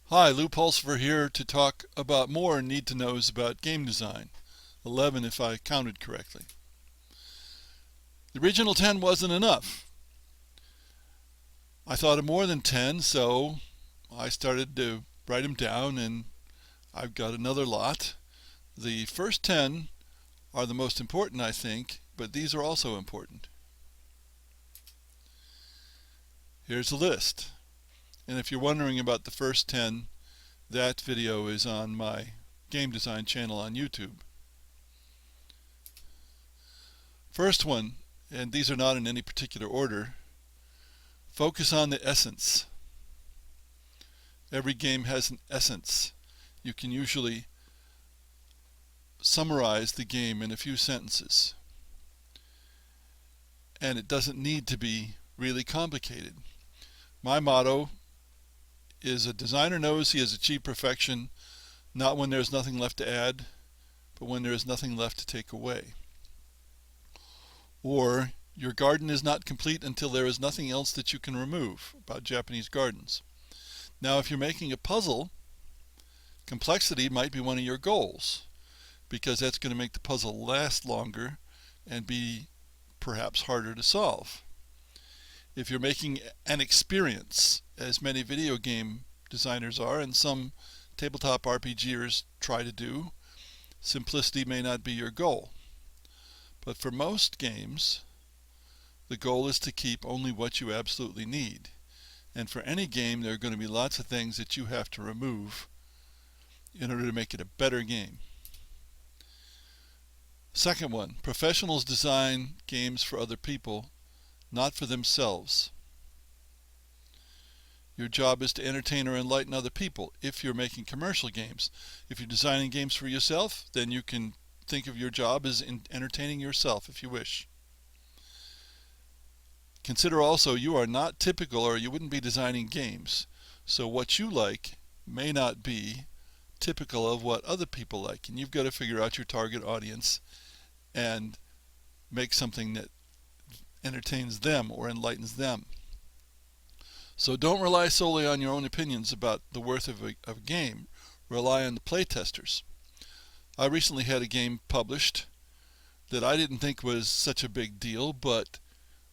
Hi, Lou Pulsifer here to talk about more need-to-knows about game design. 11 if I counted correctly. The original 10 wasn't enough. I thought of more than 10, so I started to write them down, and I've got another lot. The first 10 are the most important, I think, but these are also important. Here's the list. And if you're wondering about the first 10, that video is on my game design channel on YouTube. First one, and these are not in any particular order, focus on the essence. Every game has an essence. You can usually summarize the game in a few sentences. And it doesn't need to be really complicated. My motto is a designer knows he has achieved perfection, not when there's nothing left to add, but when there is nothing left to take away. Or, your garden is not complete until there is nothing else that you can remove, about Japanese gardens. Now, if you're making a puzzle, complexity might be one of your goals, because that's going to make the puzzle last longer and be perhaps harder to solve. If you're making an experience, as many video game designers are, and some tabletop RPGers try to do, simplicity may not be your goal. But for most games, the goal is to keep only what you absolutely need. And for any game, there are going to be lots of things that you have to remove in order to make it a better game. Second one, professionals design games for other people, not for themselves. Your job is to entertain or enlighten other people if you're making commercial games. If you're designing games for yourself, then you can think of your job as entertaining yourself if you wish. Consider also you are not typical, or you wouldn't be designing games. So what you like may not be typical of what other people like, and you've got to figure out your target audience and make something that entertains them or enlightens them. So don't rely solely on your own opinions about the worth of a game. Rely on the playtesters. I recently had a game published that I didn't think was such a big deal, but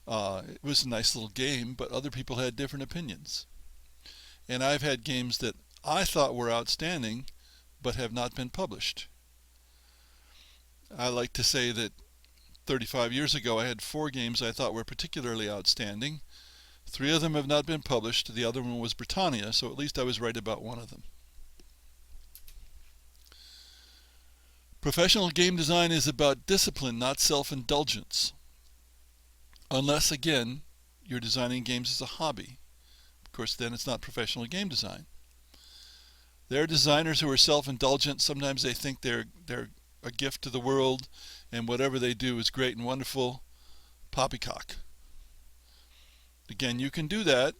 it was a nice little game, but other people had different opinions. And I've had games that I thought were outstanding, but have not been published. I like to say that 35 years ago I had 4 games I thought were particularly outstanding. 3 of them have not been published. The other one was Britannia, so at least I was right about one of them. Professional game design is about discipline, not self-indulgence. Unless, again, you're designing games as a hobby. Of course, then it's not professional game design. There are designers who are self-indulgent. Sometimes they think they're a gift to the world, and whatever they do is great and wonderful. Poppycock. Again, you can do that,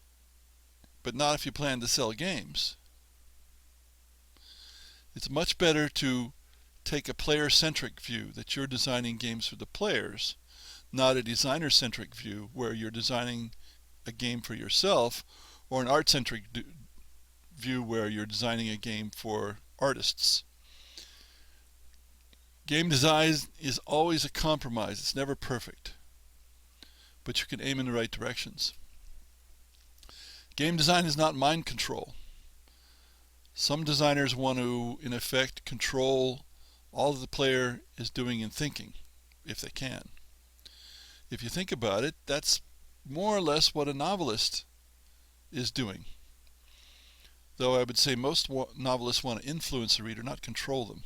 but not if you plan to sell games. It's much better to take a player-centric view, that you're designing games for the players, not a designer-centric view where you're designing a game for yourself, or an art-centric view where you're designing a game for artists. Game design is always a compromise. It's never perfect, but you can aim in the right directions. Game design is not mind control. Some designers want to, in effect, control all the player is doing and thinking, if they can. If you think about it, that's more or less what a novelist is doing. Though I would say most novelists want to influence the reader, not control them.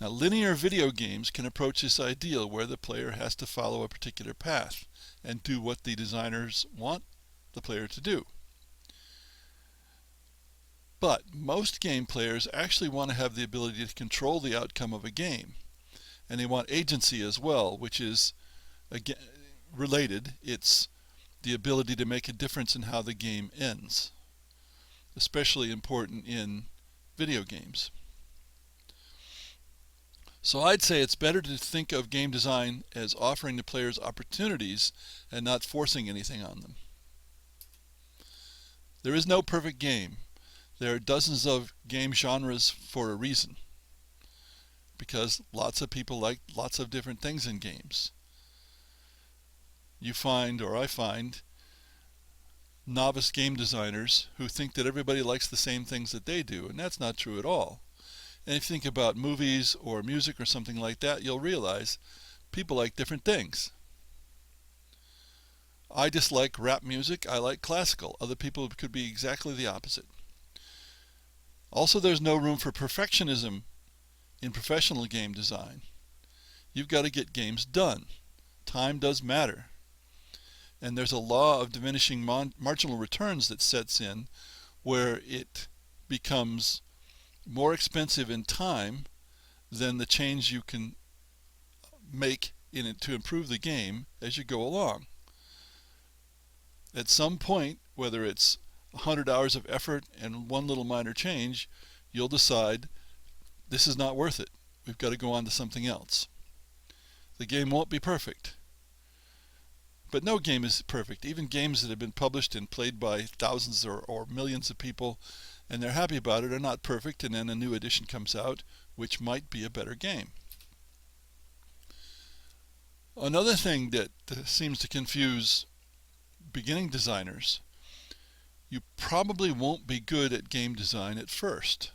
Now, linear video games can approach this ideal where the player has to follow a particular path and do what the designers want the player to do. But most game players actually want to have the ability to control the outcome of a game. And they want agency as well, which is, again, related. It's the ability to make a difference in how the game ends. Especially important in video games. So I'd say it's better to think of game design as offering the players opportunities and not forcing anything on them. There is no perfect game. There are dozens of game genres for a reason, because lots of people like lots of different things in games. You find, or I find, novice game designers who think that everybody likes the same things that they do, and that's not true at all. And if you think about movies or music or something like that, you'll realize people like different things. I dislike rap music, I like classical. Other people could be exactly the opposite. Also, there's no room for perfectionism in professional game design. You've got to get games done. Time does matter. And there's a law of diminishing marginal returns that sets in, where it becomes more expensive in time than the change you can make in it to improve the game as you go along. At some point, whether it's 100 hours of effort and one little minor change, you'll decide this is not worth it. We've got to go on to something else. The game won't be perfect. But no game is perfect. Even games that have been published and played by thousands or millions of people and they're happy about it are not perfect, and then a new edition comes out which might be a better game. Another thing that seems to confuse beginning designers: you probably won't be good at game design at first.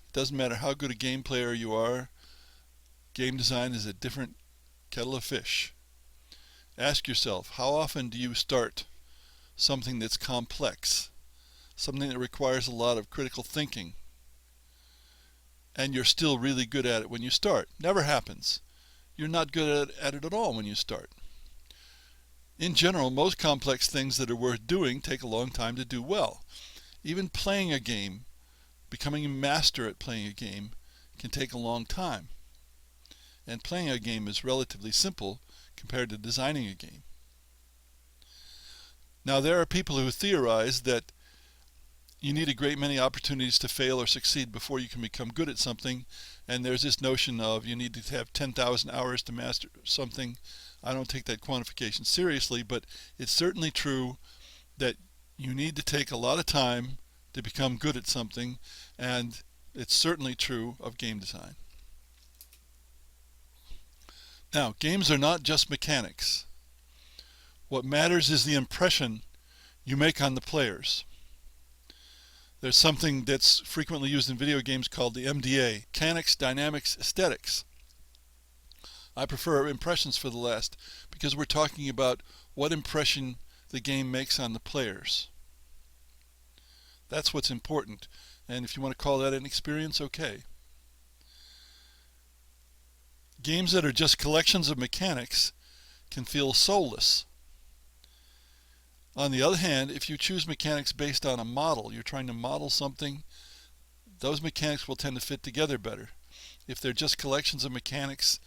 It doesn't matter how good a game player you are, game design is a different kettle of fish. Ask yourself, how often do you start something that's complex, something that requires a lot of critical thinking, and you're still really good at it when you start? Never happens. You're not good at it at all when you start. In general, most complex things that are worth doing take a long time to do well. Even playing a game, becoming a master at playing a game, can take a long time. And playing a game is relatively simple compared to designing a game. Now, there are people who theorize that you need a great many opportunities to fail or succeed before you can become good at something, and there's this notion of you need to have 10,000 hours to master something. I don't take that quantification seriously, but it's certainly true that you need to take a lot of time to become good at something, and it's certainly true of game design. Now, games are not just mechanics. What matters is the impression you make on the players. There's something that's frequently used in video games called the MDA, Mechanics, Dynamics, Aesthetics. I prefer impressions for the last because we're talking about what impression the game makes on the players. That's what's important, and if you want to call that an experience, okay. Games that are just collections of mechanics can feel soulless. On the other hand, if you choose mechanics based on a model, you're trying to model something, those mechanics will tend to fit together better. If they're just collections of mechanics,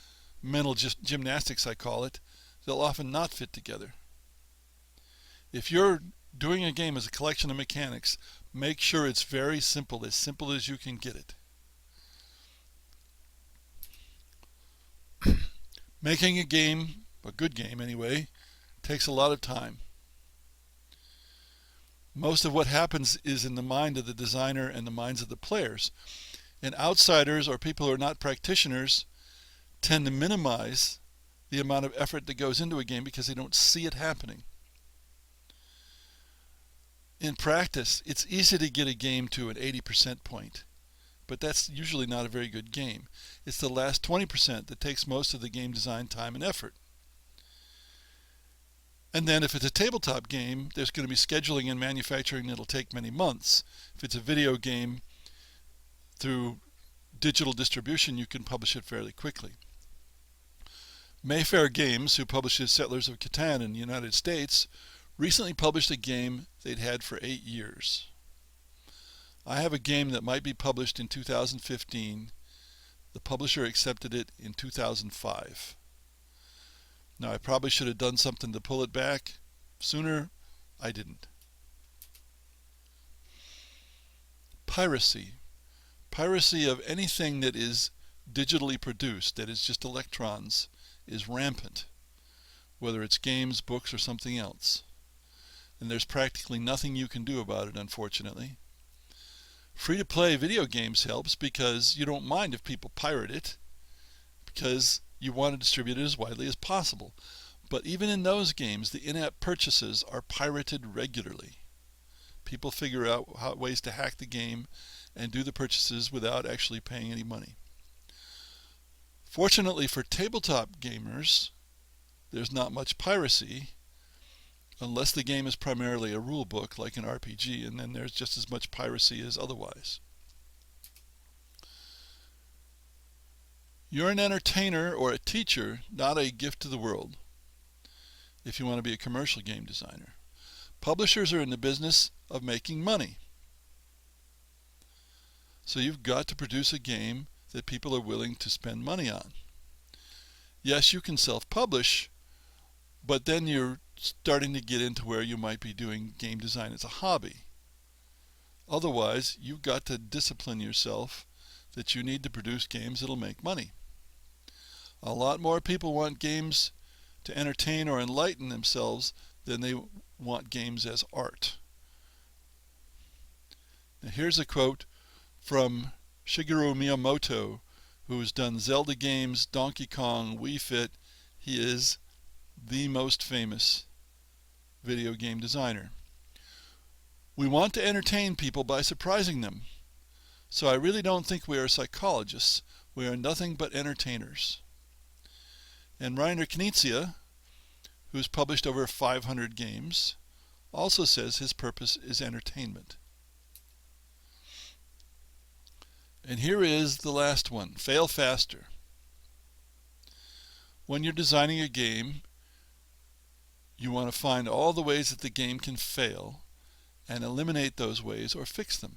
mental gymnastics I call it, they'll often not fit together. If you're doing a game as a collection of mechanics, make sure it's very simple as you can get it. Making a game, a good game anyway, takes a lot of time. Most of what happens is in the mind of the designer and the minds of the players. And outsiders or people who are not practitioners tend to minimize the amount of effort that goes into a game because they don't see it happening. In practice, it's easy to get a game to an 80% point, but that's usually not a very good game. It's the last 20% that takes most of the game design time and effort. And then if it's a tabletop game, there's going to be scheduling and manufacturing that'll take many months. If it's a video game, through digital distribution, you can publish it fairly quickly. Mayfair Games, who publishes Settlers of Catan in the United States, recently published a game they'd had for 8 years. I have a game that might be published in 2015. The publisher accepted it in 2005. Now, I probably should have done something to pull it back sooner. I didn't. Piracy. Piracy of anything that is digitally produced, that is just electrons, is rampant, whether it's games, books, or something else. And there's practically nothing you can do about it, unfortunately. Free-to-play video games helps because you don't mind if people pirate it, because you want to distribute it as widely as possible. But even in those games, the in-app purchases are pirated regularly. People figure out ways to hack the game and do the purchases without actually paying any money. Fortunately for tabletop gamers, there's not much piracy, unless the game is primarily a rule book like an RPG, and then there's just as much piracy as otherwise. You're an entertainer or a teacher, not a gift to the world, if you want to be a commercial game designer. Publishers are in the business of making money. So you've got to produce a game that people are willing to spend money on. Yes, you can self-publish, but then you're starting to get into where you might be doing game design as a hobby. Otherwise, you've got to discipline yourself that you need to produce games that'll make money. A lot more people want games to entertain or enlighten themselves than they want games as art. Now here's a quote from Shigeru Miyamoto, who's done Zelda games, Donkey Kong, Wii Fit. He is the most famous video game designer. We want to entertain people by surprising them. So I really don't think we are psychologists. We are nothing but entertainers. And Reiner Knizia, who's published over 500 games, also says his purpose is entertainment. And here is the last one, fail faster. When you're designing a game, you want to find all the ways that the game can fail and eliminate those ways or fix them.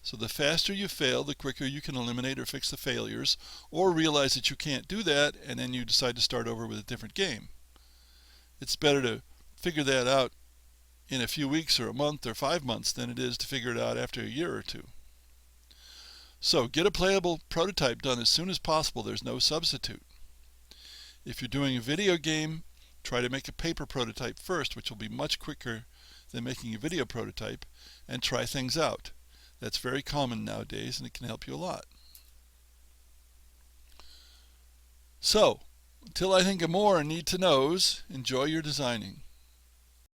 So the faster you fail, the quicker you can eliminate or fix the failures, or realize that you can't do that and then you decide to start over with a different game. It's better to figure that out in a few weeks or a month or 5 months than it is to figure it out after a year or two. So get a playable prototype done as soon as possible. There's no substitute. If you're doing a video game, try to make a paper prototype first, which will be much quicker than making a video prototype, and try things out. That's very common nowadays, and it can help you a lot. So, until I think of more need to knows, enjoy your designing.